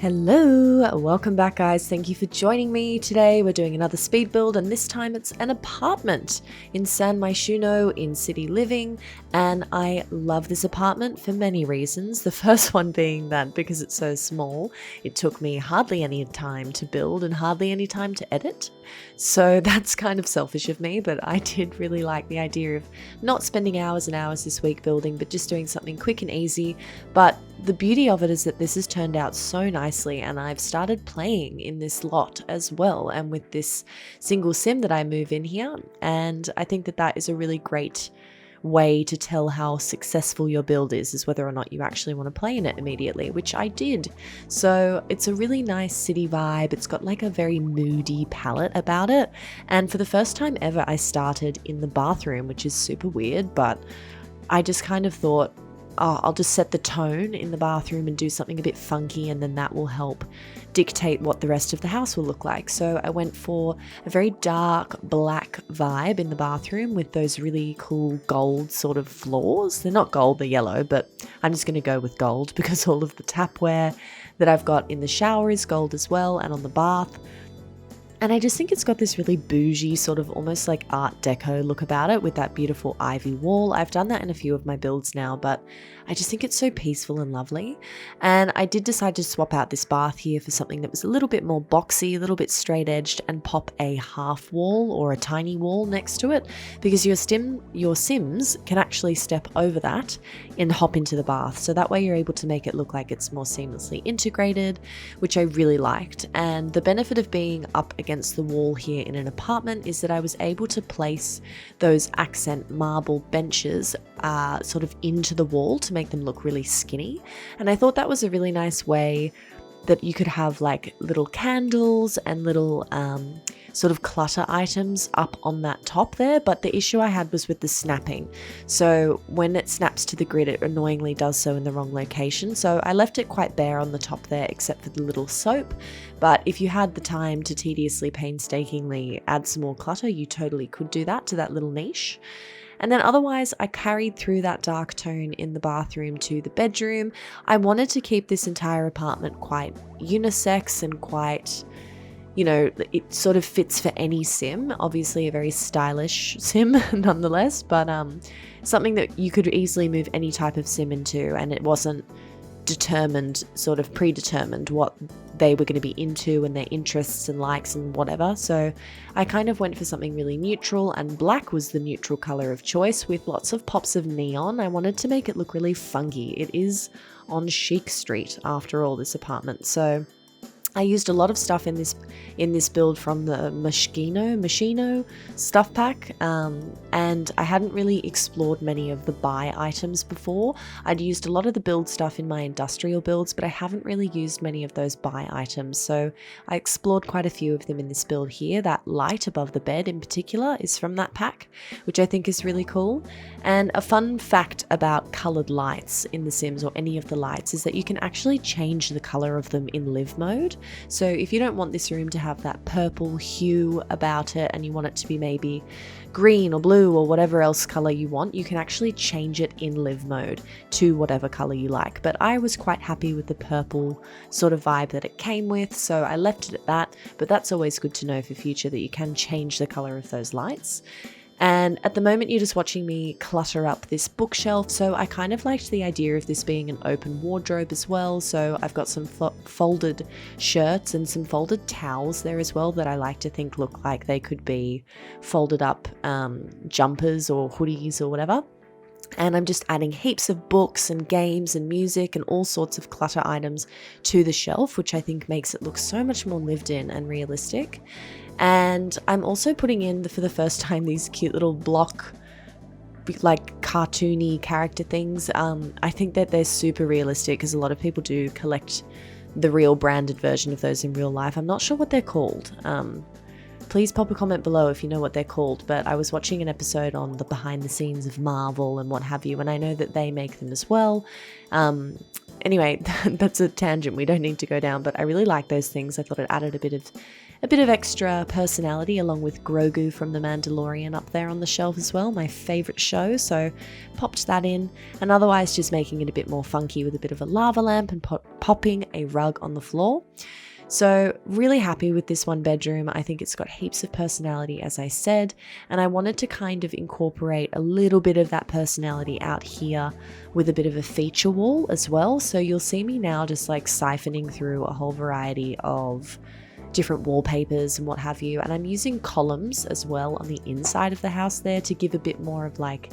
Hello, welcome back guys. Thank you for joining me. Today we're doing another speed build and this time it's an apartment in San Myshuno in City Living, and I love this apartment for many reasons. The first one being that because it's so small, it took me hardly any time to build and hardly any time to edit. So that's kind of selfish of me, but I did really like the idea of not spending hours and hours this week building, but just doing something quick and easy. But the beauty of it is that this has turned out so nicely, and I've started playing in this lot as well, and with this single sim that I move in here, and I think that that is a really great way to tell how successful your build is whether or not you actually want to play in it immediately, which I did. So it's a really nice city vibe. It's got like a very moody palette about it, and for the first time ever I started in the bathroom, which is super weird, but I just kind of thought, oh, I'll just set the tone in the bathroom and do something a bit funky, and then that will help dictate what the rest of the house will look like. So I went for a very dark black vibe in the bathroom with those really cool gold sort of floors. They're not gold, they're yellow, but I'm just going to go with gold because all of the tapware that I've got in the shower is gold as well, and on the bath. And I just think it's got this really bougie sort of almost like art deco look about it with that beautiful ivy wall. I've done that in a few of my builds now, but I just think it's so peaceful and lovely. And I did decide to swap out this bath here for something that was a little bit more boxy, a little bit straight edged, and pop a half wall or a tiny wall next to it, because your Sims can actually step over that and hop into the bath. So that way you're able to make it look like it's more seamlessly integrated, which I really liked. And the benefit of being up against the wall here in an apartment is that I was able to place those accent marble benches sort of into the wall to make them look really skinny. And I thought that was a really nice way that you could have like little candles and little sort of clutter items up on that top there. But the issue I had was with the snapping. So when it snaps to the grid, it annoyingly does so in the wrong location. So I left it quite bare on the top there, except for the little soap. But if you had the time to tediously, painstakingly add some more clutter, you totally could do that to that little niche. And then otherwise, I carried through that dark tone in the bathroom to the bedroom. I wanted to keep this entire apartment quite unisex and quite, you know, it sort of fits for any sim. Obviously a very stylish sim nonetheless, but something that you could easily move any type of sim into, and it wasn't determined, sort of predetermined what they were going to be into and their interests and likes and whatever. So I kind of went for something really neutral, and black was the neutral color of choice with lots of pops of neon. I wanted to make it look really funky. It is on Chic Street after all, this apartment. So I used a lot of stuff in this build from the Machino stuff pack, and I hadn't really explored many of the buy items before. I'd used a lot of the build stuff in my industrial builds, but I haven't really used many of those buy items, so I explored quite a few of them in this build here. That light above the bed in particular is from that pack, which I think is really cool. And a fun fact about coloured lights in The Sims, or any of the lights, is that you can actually change the colour of them in live mode. So if you don't want this room to have that purple hue about it and you want it to be maybe green or blue or whatever else color you want, you can actually change it in live mode to whatever color you like. But I was quite happy with the purple sort of vibe that it came with, so I left it at that. But that's always good to know for future, that you can change the color of those lights. And at the moment you're just watching me clutter up this bookshelf, so I kind of liked the idea of this being an open wardrobe as well. So I've got some folded shirts and some folded towels there as well that I like to think look like they could be folded up jumpers or hoodies or whatever. And I'm just adding heaps of books and games and music and all sorts of clutter items to the shelf, which I think makes it look so much more lived in and realistic. And I'm also putting in, for the first time, these cute little block, like cartoony character things. I think that they're super realistic, because a lot of people do collect the real branded version of those in real life. I'm not sure what they're called. Please pop a comment below if you know what they're called, but I was watching an episode on the behind the scenes of Marvel and what have you, and I know that they make them as well. Anyway, that's a tangent we don't need to go down, but I really like those things. I thought it added a bit of a bit of extra personality, along with Grogu from The Mandalorian up there on the shelf as well, my favourite show, so popped that in, and otherwise just making it a bit more funky with a bit of a lava lamp and popping a rug on the floor. So really happy with this one bedroom. I think it's got heaps of personality, as I said, and I wanted to kind of incorporate a little bit of that personality out here with a bit of a feature wall as well. So you'll see me now just like siphoning through a whole variety of different wallpapers and what have you. And I'm using columns as well on the inside of the house there to give a bit more of like,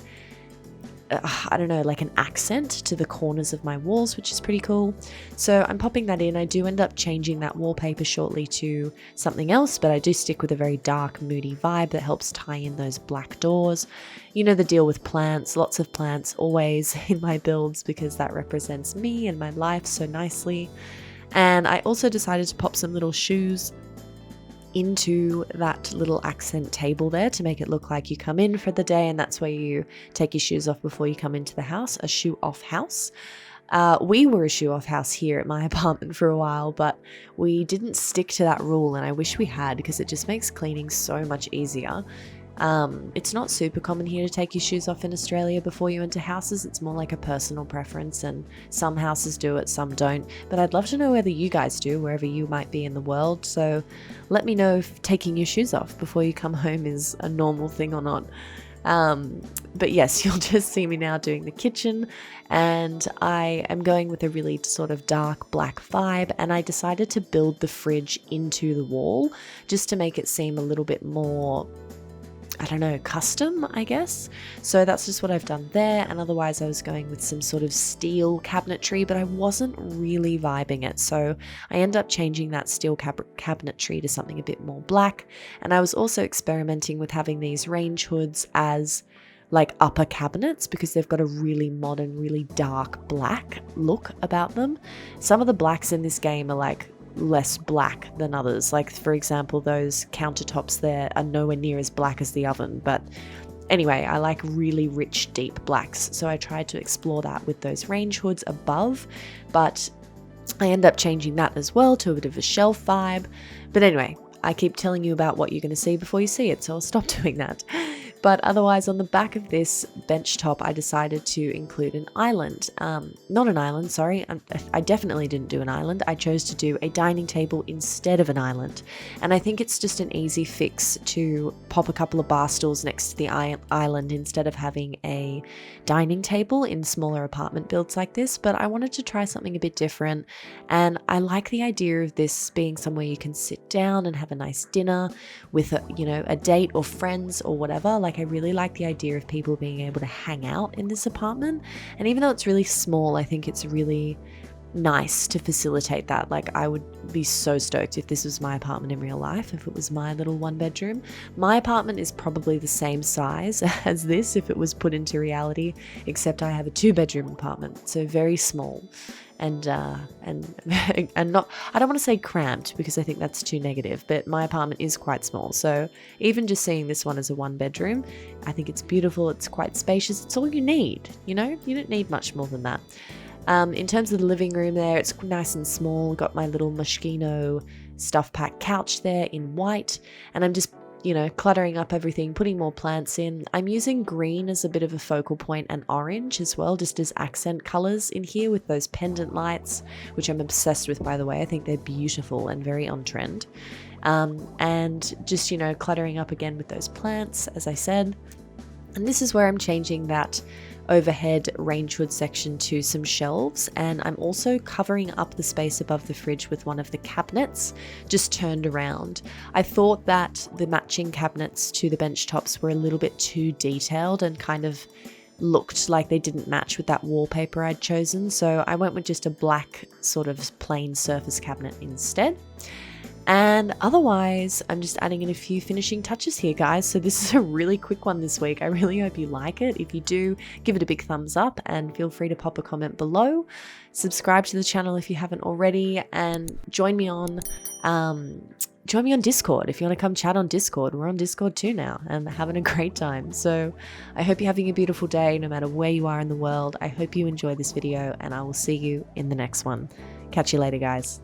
I don't know, like an accent to the corners of my walls, which is pretty cool. So I'm popping that in. I do end up changing that wallpaper shortly to something else, but I do stick with a very dark, moody vibe that helps tie in those black doors. You know the deal with plants, lots of plants always in my builds because that represents me and my life so nicely. And I also decided to pop some little shoes into that little accent table there to make it look like you come in for the day, and that's where you take your shoes off before you come into the house, a shoe off house. We were a shoe off house here at my apartment for a while, but we didn't stick to that rule, and I wish we had because it just makes cleaning so much easier. It's not super common here to take your shoes off in Australia before you enter houses. It's more like a personal preference, and some houses do it, some don't. But I'd love to know whether you guys do, wherever you might be in the world. So let me know if taking your shoes off before you come home is a normal thing or not. But yes, you'll just see me now doing the kitchen, and I am going with a really sort of dark black vibe, and I decided to build the fridge into the wall just to make it seem a little bit more, I don't know, custom, I guess. So that's just what I've done there. And otherwise I was going with some sort of steel cabinetry, but I wasn't really vibing it. So I end up changing that steel cabinetry to something a bit more black. And I was also experimenting with having these range hoods as like upper cabinets because they've got a really modern, really dark black look about them. Some of the blacks in this game are like less black than others. Like for example, those countertops there are nowhere near as black as the oven. But anyway, I like really rich, deep blacks. So I tried to explore that with those range hoods above, but I end up changing that as well to a bit of a shelf vibe. But anyway, I keep telling you about what you're going to see before you see it, so I'll stop doing that. But otherwise, on the back of this bench top, I decided to include an island. Not an island, sorry. I definitely didn't do an island. I chose to do a dining table instead of an island. And I think it's just an easy fix to pop a couple of bar stools next to the island instead of having a dining table in smaller apartment builds like this. But I wanted to try something a bit different. And I like the idea of this being somewhere you can sit down and have a nice dinner with a date or friends or whatever. Like, I really like the idea of people being able to hang out in this apartment. And even though it's really small, I think it's really nice to facilitate that. Like, I would be so stoked if this was my apartment in real life, if it was my little one bedroom. My apartment is probably the same size as this if it was put into reality, except I have a 2-bedroom apartment, so very small. And not, I don't want to say cramped because I think that's too negative, but my apartment is quite small. So even just seeing this one as a 1-bedroom, I think it's beautiful. It's quite spacious. It's all you need, you don't need much more than that. In terms of the living room there, it's nice and small. Got my little Moschino stuff pack couch there in white, and I'm just cluttering up everything, putting more plants in. I'm using green as a bit of a focal point and orange as well, just as accent colors in here with those pendant lights, which I'm obsessed with, by the way. I think they're beautiful and very on trend. And just, cluttering up again with those plants, as I said. And this is where I'm changing that overhead range hood section to some shelves, and I'm also covering up the space above the fridge with one of the cabinets just turned around. I thought that the matching cabinets to the bench tops were a little bit too detailed and kind of looked like they didn't match with that wallpaper I'd chosen, so I went with just a black sort of plain surface cabinet instead. And otherwise, I'm just adding in a few finishing touches here, guys. So this is a really quick one this week. I really hope you like it. If you do, give it a big thumbs up and feel free to pop a comment below. Subscribe to the channel if you haven't already, and join me on Discord. If you want to come chat on Discord, we're on Discord too now and having a great time. So I hope you're having a beautiful day no matter where you are in the world. I hope you enjoy this video, and I will see you in the next one. Catch you later, guys.